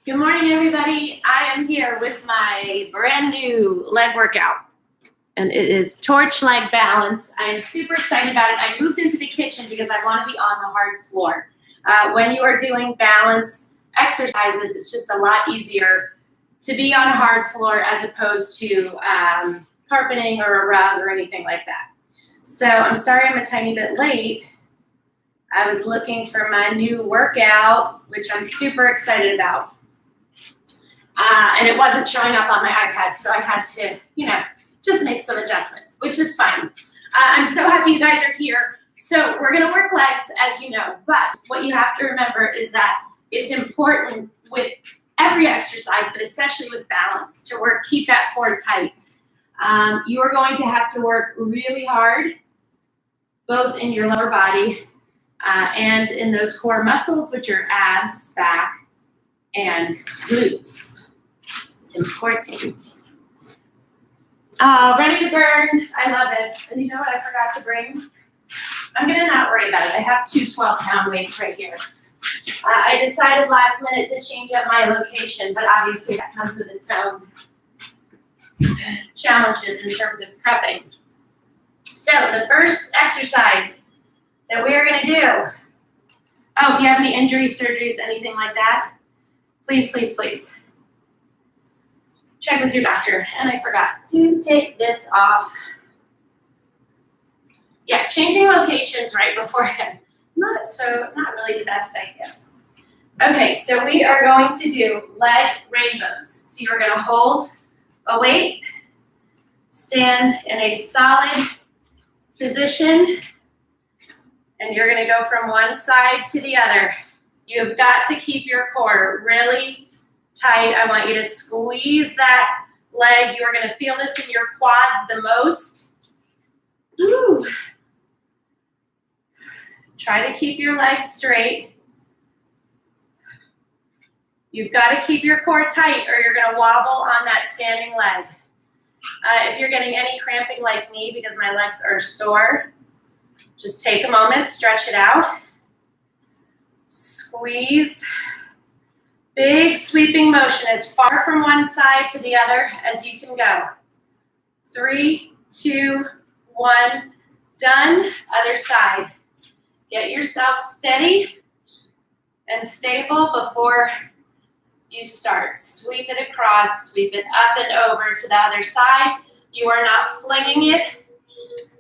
Good morning, everybody. I am here with my brand new leg workout, and it is torch leg balance. I am super excited about it. I moved into the kitchen because I want to be on the hard floor. When you are doing balance exercises, it's just a lot easier to be on a hard floor as opposed to carpeting or a rug or anything like that. So I'm sorry I'm a tiny bit late. I was looking for my new workout, which I'm super excited about. And it wasn't showing up on my iPad, so I had to, just make some adjustments, which is fine. I'm so happy you guys are here. So we're gonna work legs, as you know, but what you have to remember is that it's important with every exercise, but especially with balance, to keep that core tight. You are going to have to work really hard, both in your lower body and in those core muscles, which are abs, back, and glutes. It's important. Ready to burn. I love it. And you know what I forgot to bring? I'm going to not worry about it. I have two 12-pound weights right here. I decided last minute to change up my location, but obviously that comes with its own challenges in terms of prepping. So the first exercise that we're going to do, if you have any injuries, surgeries, anything like that, please, please, please check with your doctor. And I forgot to take this off. Yeah, changing locations right beforehand. Not really the best idea. Okay, so we are going to do leg rainbows. So you're going to hold a weight, stand in a solid position, and you're going to go from one side to the other. You've got to keep your core really tight. I want you to squeeze that leg. You are going to feel this in your quads the most. Woo. Try to keep your legs straight. You've got to keep your core tight or you're going to wobble on that standing leg. If you're getting any cramping like me because my legs are sore, just take a moment, stretch it out. Squeeze. Big sweeping motion as far from one side to the other as you can go. 3, 2, 1, done. Other side. Get yourself steady and stable before you start. Sweep it across, sweep it up and over to the other side. You are not flinging it.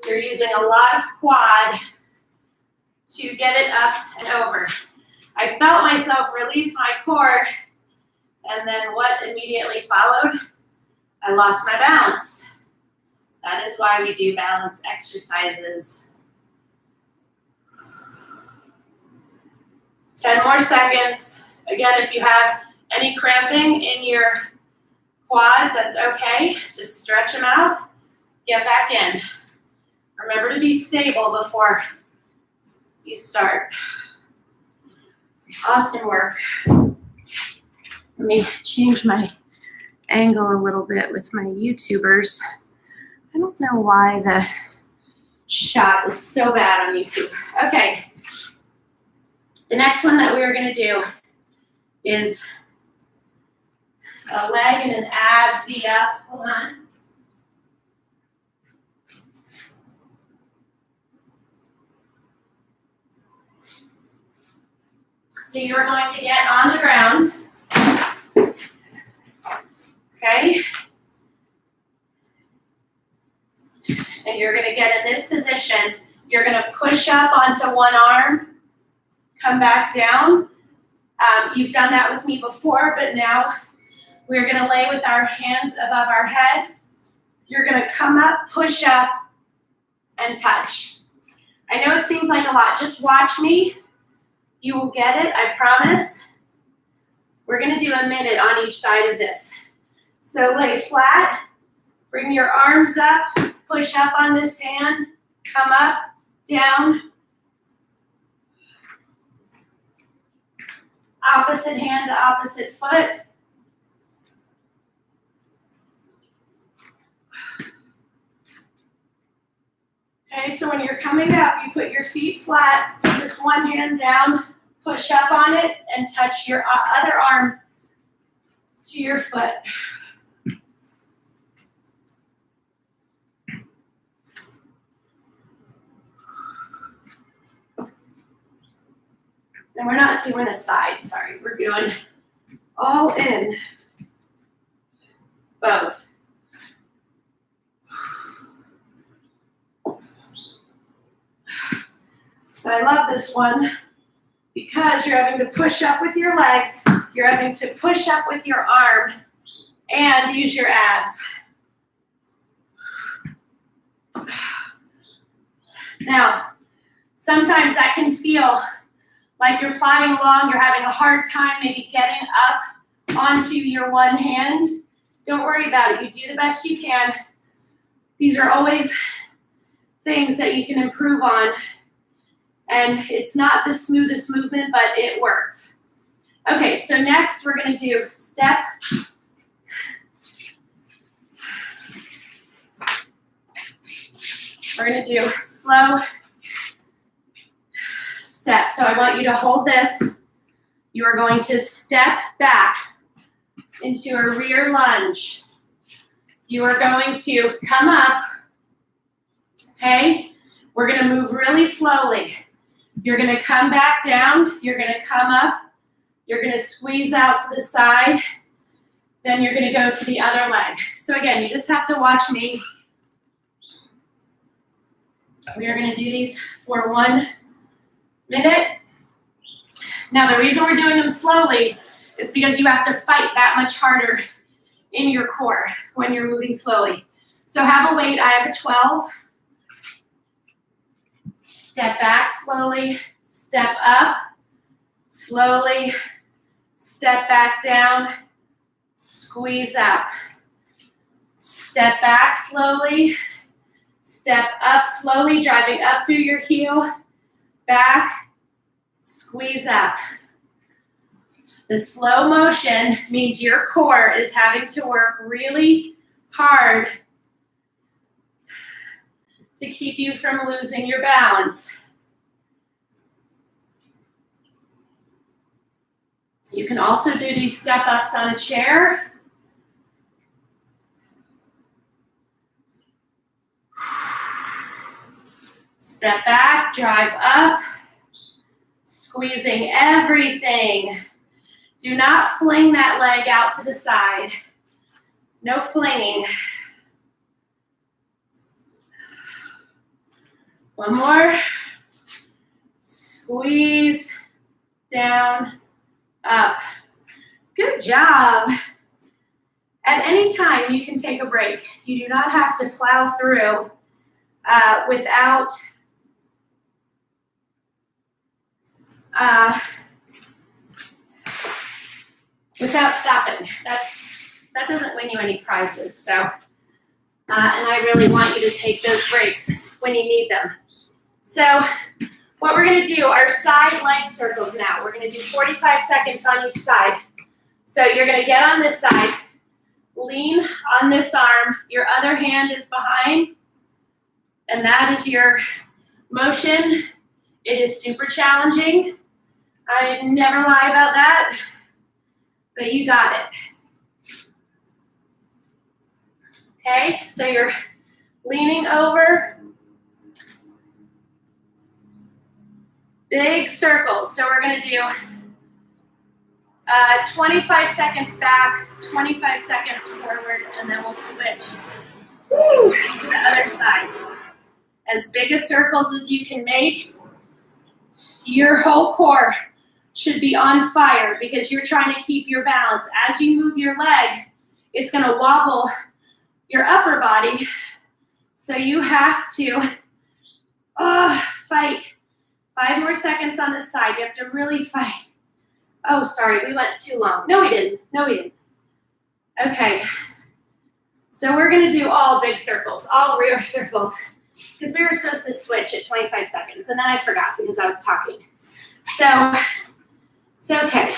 You're using a lot of quad to get it up and over. I felt myself release my core, and then what immediately followed? I lost my balance. That is why we do balance exercises. 10 more seconds. Again, if you have any cramping in your quads, that's okay. Just stretch them out, get back in. Remember to be stable before you start. Awesome work. Let me change my angle a little bit with my YouTubers. I don't know why the shot is so bad on YouTube. Okay. The next one that we are going to do is a leg and an ab V up. Hold on. So you're going to get on the ground, okay? And you're going to get in this position. You're going to push up onto one arm, come back down. You've done that with me before, but now we're going to lay with our hands above our head. You're going to come up, push up, and touch. I know it seems like a lot. Just watch me. You will get it, I promise. We're going to do a minute on each side of this. So lay flat, bring your arms up, push up on this hand, come up, down. Opposite hand to opposite foot. Okay, so when you're coming up, you put your feet flat, this one hand down, push up on it, and touch your other arm to your foot. And we're not doing a side, sorry. We're doing all in. Both. So I love this one because you're having to push up with your legs, you're having to push up with your arm, and use your abs. Now, sometimes that can feel like you're plodding along, you're having a hard time maybe getting up onto your one hand. Don't worry about it. You do the best you can. These are always things that you can improve on. And it's not the smoothest movement, but it works. Okay, so next we're going to do step. We're going to do slow step. So I want you to hold this. You are going to step back into a rear lunge. You are going to come up, okay? We're going to move really slowly. You're going to come back down. You're going to come up. You're going to squeeze out to the side. Then you're going to go to the other leg. So again, you just have to watch me. We are going to do these for 1 minute. Now, the reason we're doing them slowly is because you have to fight that much harder in your core when you're moving slowly. So have a weight. I have a 12. Step back slowly, step up, slowly, step back down, squeeze up. Step back slowly, step up slowly, driving up through your heel, back, squeeze up. The slow motion means your core is having to work really hard to keep you from losing your balance. You can also do these step ups on a chair. Step back, drive up, squeezing everything. Do not fling that leg out to the side. No flinging. One more. Squeeze, down, up. Good job. At any time, you can take a break. You do not have to plow through without stopping. That doesn't win you any prizes. So, and I really want you to take those breaks when you need them. So what we're going to do are side leg circles now. We're going to do 45 seconds on each side. So you're going to get on this side, lean on this arm, your other hand is behind, and that is your motion. It is super challenging. I never lie about that, but you got it. Okay, so you're leaning over. Big circles. So we're going to do 25 seconds back, 25 seconds forward, and then we'll switch to the other side. As big a circles as you can make. Your whole core should be on fire because you're trying to keep your balance. As you move your leg, it's going to wobble your upper body. So you have to fight. 5 more seconds on this side. You have to really fight. Oh, sorry, we went too long. No, we didn't. No, we didn't. Okay. So we're going to do all big circles, all rear circles, because we were supposed to switch at 25 seconds, and then I forgot because I was talking. So it's okay.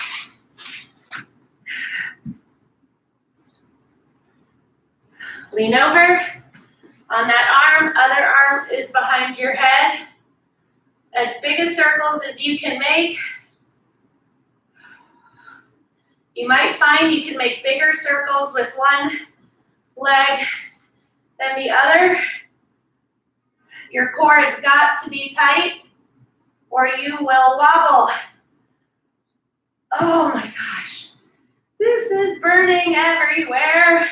Lean over on that arm. Other arm is behind your head. As big a circles as you can make. You might find you can make bigger circles with one leg than the other. Your core has got to be tight or you will wobble. Oh my gosh. This is burning everywhere.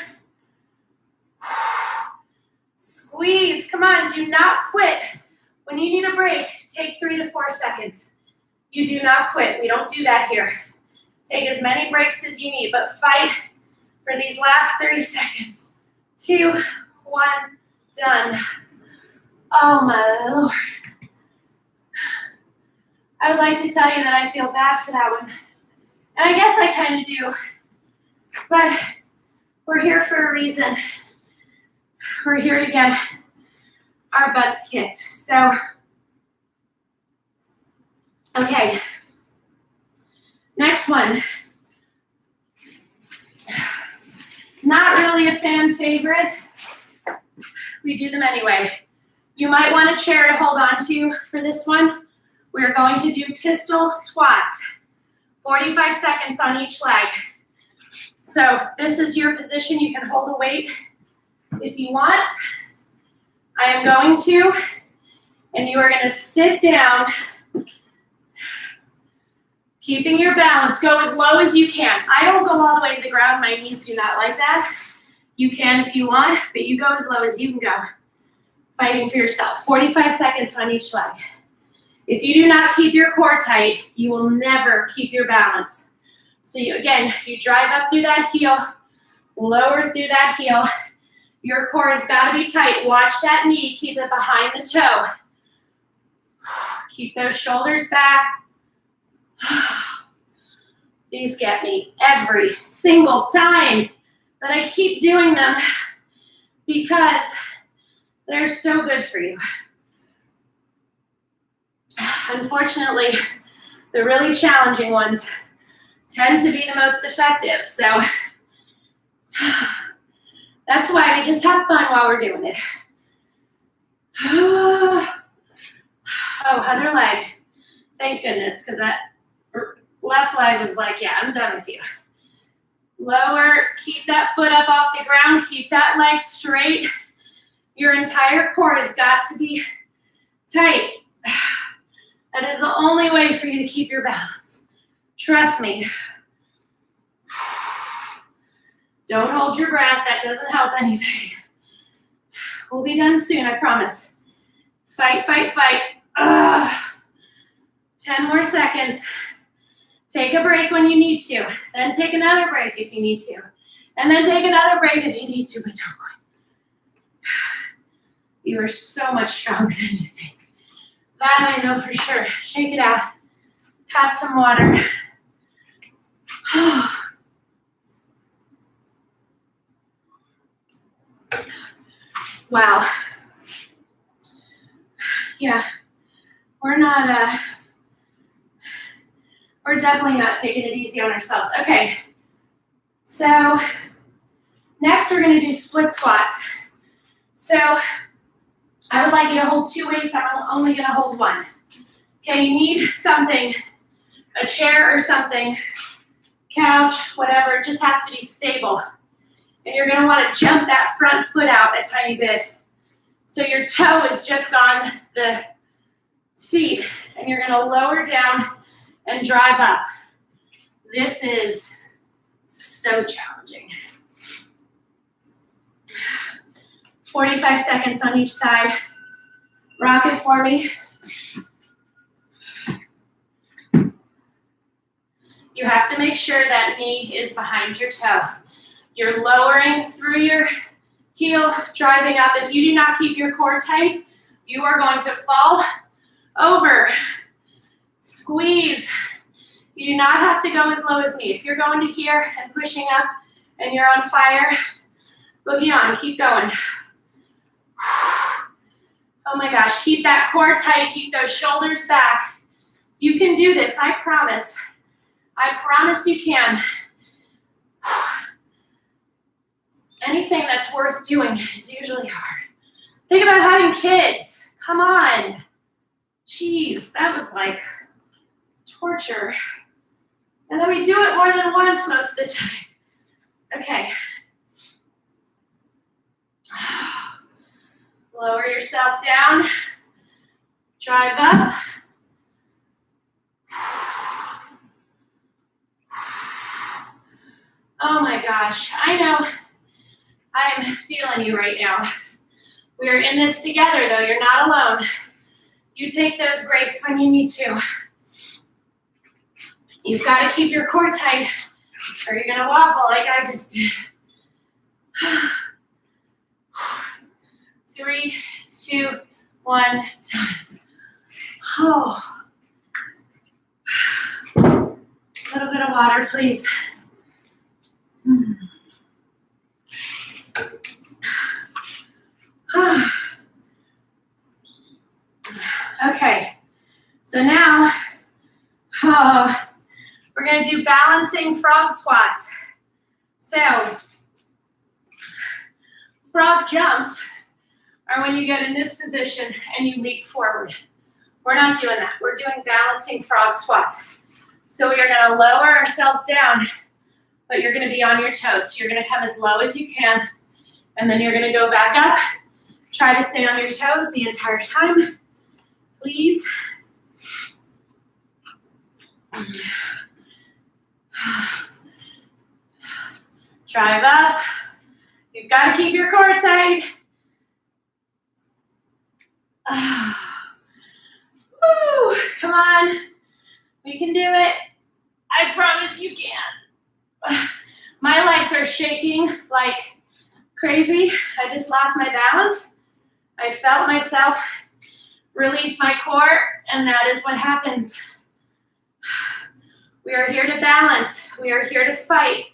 Squeeze, come on, do not quit. When you need a break, take 3 to 4 seconds. You do not quit, we don't do that here. Take as many breaks as you need, but fight for these last 30 seconds. 2, 1, done. Oh my Lord. I would like to tell you that I feel bad for that one. And I guess I kind of do. But we're here for a reason. We're here to get our butts kicked. So, okay. Next one. Not really a fan favorite. We do them anyway. You might want a chair to hold on to for this one. We're going to do pistol squats. 45 seconds on each leg. So this is your position. You can hold a weight if you want. I am going to, and you are going to sit down, keeping your balance. Go as low as you can. I don't go all the way to the ground. My knees do not like that. You can if you want, but you go as low as you can go. Fighting for yourself. 45 seconds on each leg. If you do not keep your core tight, you will never keep your balance. So you drive up through that heel, lower through that heel. Your core has got to be tight. Watch that knee. Keep it behind the toe. Keep those shoulders back. These get me every single time, but I keep doing them because they're so good for you. Unfortunately, the really challenging ones tend to be the most effective, so that's why we just have fun while we're doing it. Oh, other leg. Thank goodness, because that left leg was like, yeah, I'm done with you. Lower, keep that foot up off the ground, keep that leg straight. Your entire core has got to be tight. That is the only way for you to keep your balance. Trust me. Don't hold your breath. That doesn't help anything. We'll be done soon, I promise. Fight, fight, fight. 10 more seconds. Take a break when you need to. Then take another break if you need to. And then take another break if you need to, but don't quit. You are so much stronger than you think. That I know for sure. Shake it out. Have some water. Wow. Yeah, we're definitely not taking it easy on ourselves. Okay, so next we're gonna do split squats. So I would like you to hold 2 weights. I'm only gonna hold 1. Okay, you need something, a chair or something, couch, whatever, it just has to be stable. And you're gonna wanna jump that front foot out a tiny bit. So your toe is just on the seat, and you're gonna lower down and drive up. This is so challenging. 45 seconds on each side. Rock it for me. You have to make sure that knee is behind your toe. You're lowering through your heel, driving up. If you do not keep your core tight, you are going to fall over. Squeeze. You do not have to go as low as me. If you're going to here and pushing up and you're on fire, boogie on, keep going. Oh my gosh, keep that core tight, keep those shoulders back. You can do this, I promise. I promise you can. Anything that's worth doing is usually hard. Think about having kids. Come on. Jeez, that was like torture. And then we do it more than once most of the time. Okay. Lower yourself down. Drive up. Oh my gosh, I know I am feeling you right now. We are in this together though, you're not alone. You take those breaks when you need to. You've got to keep your core tight or you're gonna wobble like I just did. 3, 2, 1, time. Oh. A little bit of water, please. Okay, so now we're going to do balancing frog squats. So frog jumps are when you get in this position and you leap forward. We're not doing that. We're doing balancing frog squats. So we are going to lower ourselves down, but you're going to be on your toes. So you're going to come as low as you can, and then you're going to go back up. Try to stay on your toes the entire time, please. Drive up. You've got to keep your core tight. Woo, come on. We can do it. I promise you can. My legs are shaking like crazy. I just lost my balance. I felt myself release my core, and that is what happens. We are here to balance. We are here to fight.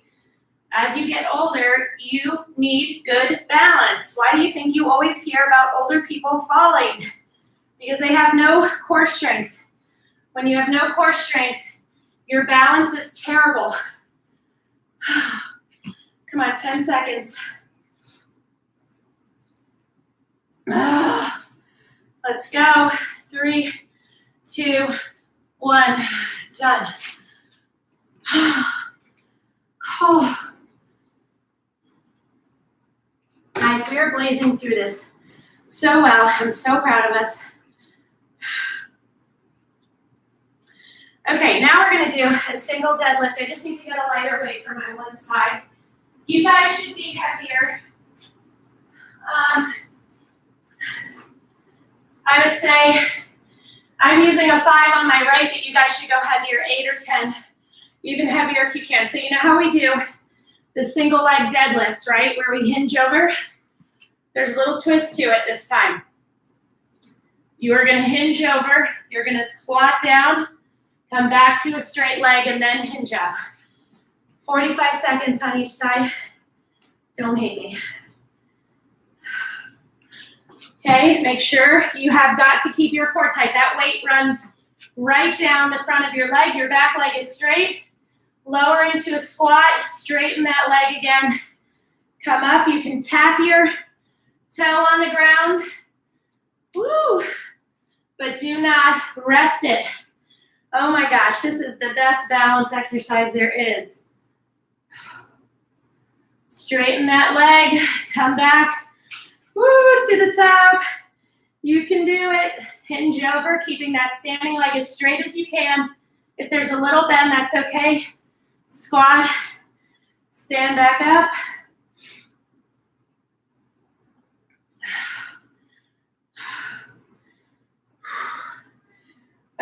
As you get older, you need good balance. Why do you think you always hear about older people falling? Because they have no core strength. When you have no core strength, your balance is terrible. Come on, 10 seconds. Let's go. 3, 2, 1, done. Guys, we are blazing through this so well. I'm so proud of us. Okay, now we're going to do a single deadlift. I just need to get a lighter weight for my one side. You guys should be heavier. I would say I'm using a 5 on my right, but you guys should go heavier, 8 or 10, even heavier if you can. So you know how we do the single leg deadlifts, right? Where we hinge over. There's a little twist to it this time. You are going to hinge over. You're going to squat down, come back to a straight leg, and then hinge up. 45 seconds on each side. Don't hate me. Okay, make sure you have got to keep your core tight. That weight runs right down the front of your leg. Your back leg is straight. Lower into a squat, straighten that leg again. Come up, you can tap your toe on the ground. Woo! But do not rest it. Oh my gosh, this is the best balance exercise there is. Straighten that leg, come back. Woo, to the top. You can do it. Hinge over, keeping that standing leg as straight as you can. If there's a little bend, that's okay. Squat, stand back up.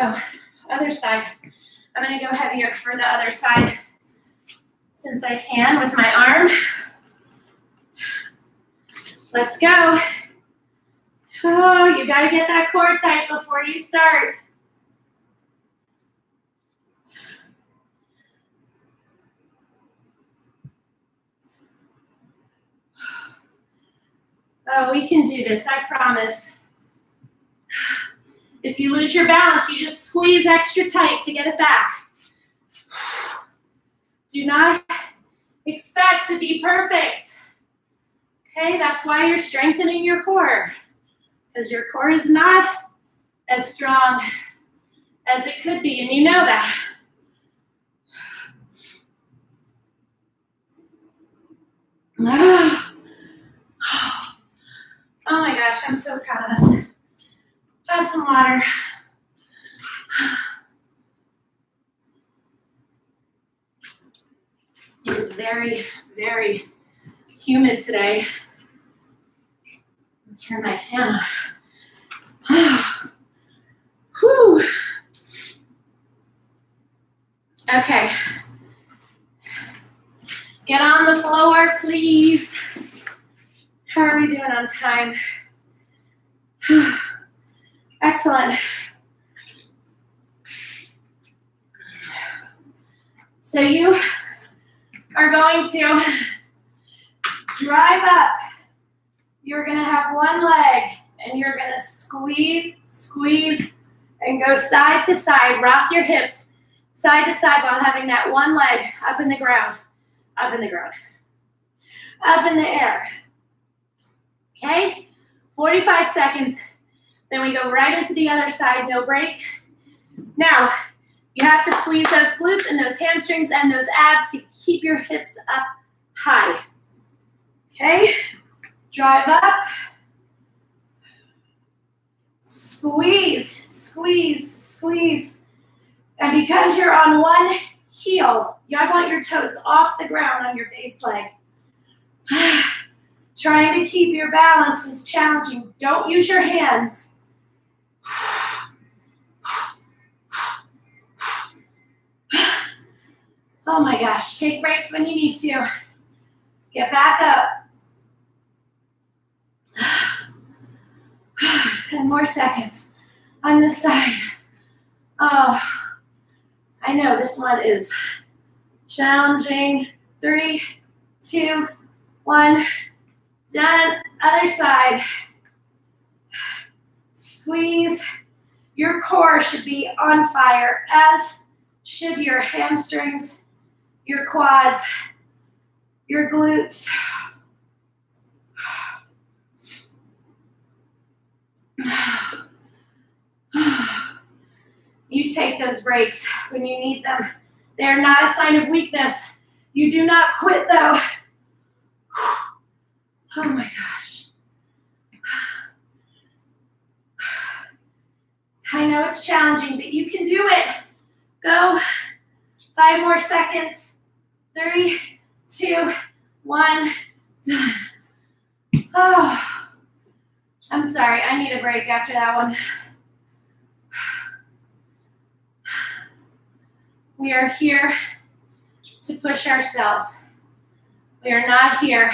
Oh, other side. I'm going to go heavier for the other side since I can with my arm. Let's go. Oh, you got to get that core tight before you start. Oh, we can do this, I promise. If you lose your balance, you just squeeze extra tight to get it back. Do not expect to be perfect. Okay, that's why you're strengthening your core, because your core is not as strong as it could be, and you know that. Oh my gosh, I'm so proud of us. Have some water. It is very, very humid today. I'll turn my fan on. Whew. Okay. Get on the floor, please. How are we doing on time? Excellent. So you are going to drive up. You're going to have one leg, and you're going to squeeze, squeeze, and go side to side. Rock your hips side to side while having that one leg up in the ground, up in the ground, up in the air. Okay? 45 seconds. Then we go right into the other side, no break. Now, you have to squeeze those glutes and those hamstrings and those abs to keep your hips up high. Okay? Drive up. Squeeze, squeeze, squeeze. And because you're on one heel, I want your toes off the ground on your base leg. Trying to keep your balance is challenging. Don't use your hands. Oh my gosh, take breaks when you need to. Get back up. 10 more seconds on this side. Oh, I know this one is challenging. 3, 2, 1. Done. Other side. Squeeze. Your core should be on fire, as should your hamstrings, your quads, your glutes. You take those breaks when you need them. They are not a sign of weakness. You do not quit, though. Oh my gosh. I know it's challenging, but you can do it. Go. 5 more seconds. 3, 2, 1. Done. Oh, I'm sorry. I need a break after that one. We are here to push ourselves. We are not here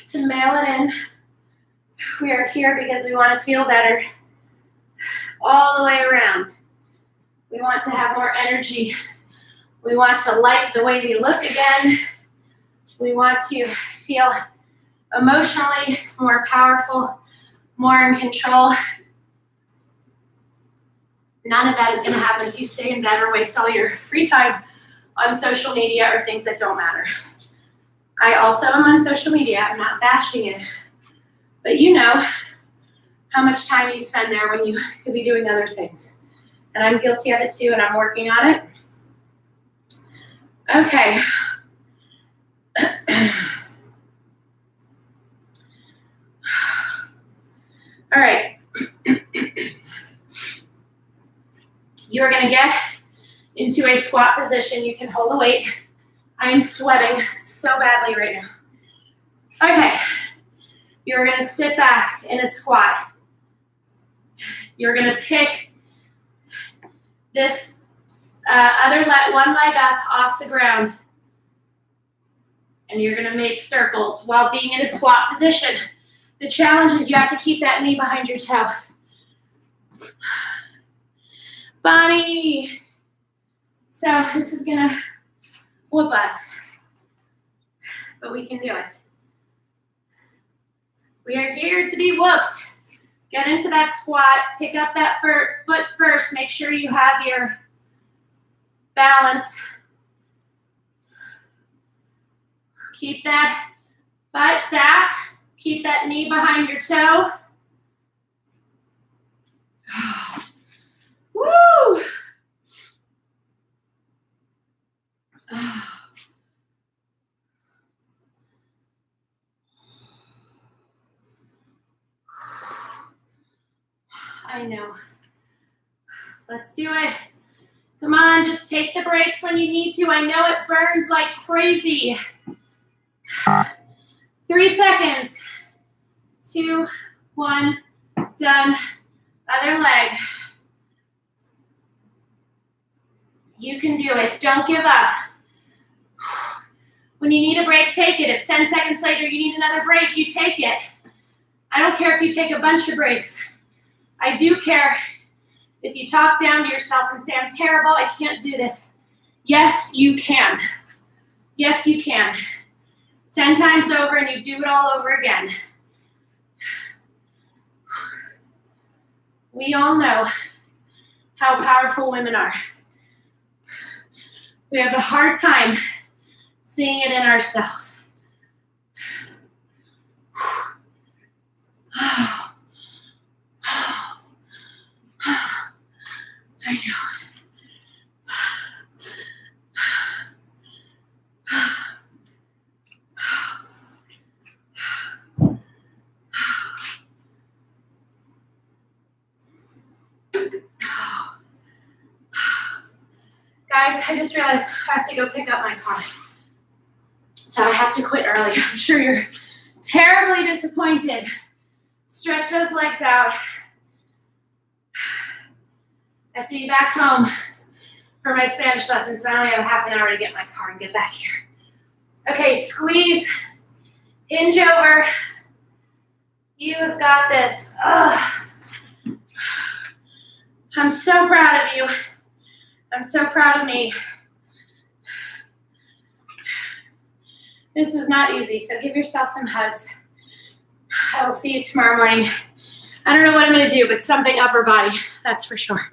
to mail it in. We are here because we want to feel better all the way around. We want to have more energy. We want to like the way we look again. We want to feel emotionally more powerful, more in control. None of that is going to happen if you stay in bed or waste all your free time on social media or things that don't matter. I also am on social media. I'm not bashing it. But you know how much time you spend there when you could be doing other things. And I'm guilty of it too, and I'm working on it. Okay. All right. You're going to get into a squat position. You can hold the weight. I am sweating so badly right now. Okay. You're going to sit back in a squat. You're going to pick this one leg up off the ground. And you're going to make circles while being in a squat position. The challenge is you have to keep that knee behind your toe. Bonnie. So this is going to whoop us. But we can do it. We are here to be whooped. Get into that squat. Pick up that foot first. Make sure you have your balance. Keep that butt back. Keep that knee behind your toe. Woo! I know. Let's do it. Come on, just take the breaks when you need to. I know it burns like crazy. 3 seconds. 2, 1, done. Other leg. You can do it. Don't give up. When you need a break, take it. If 10 seconds later you need another break, you take it. I don't care if you take a bunch of breaks. I do care if you talk down to yourself and say, I'm terrible, I can't do this. Yes, you can. Yes, you can. 10 times over and you do it all over again. We all know how powerful women are. We have a hard time seeing it in ourselves. I know. Guys, I just realized I have to go pick up my car. So I have to quit early. I'm sure you're terribly disappointed. Stretch those legs out. I have to be back home for my Spanish lesson, so I only have a half an hour to get my car and get back here. Okay, squeeze, hinge over. You have got this. Ugh. I'm so proud of you. I'm so proud of me. This is not easy, so give yourself some hugs. I will see you tomorrow morning. I don't know what I'm gonna do, but something upper body, that's for sure.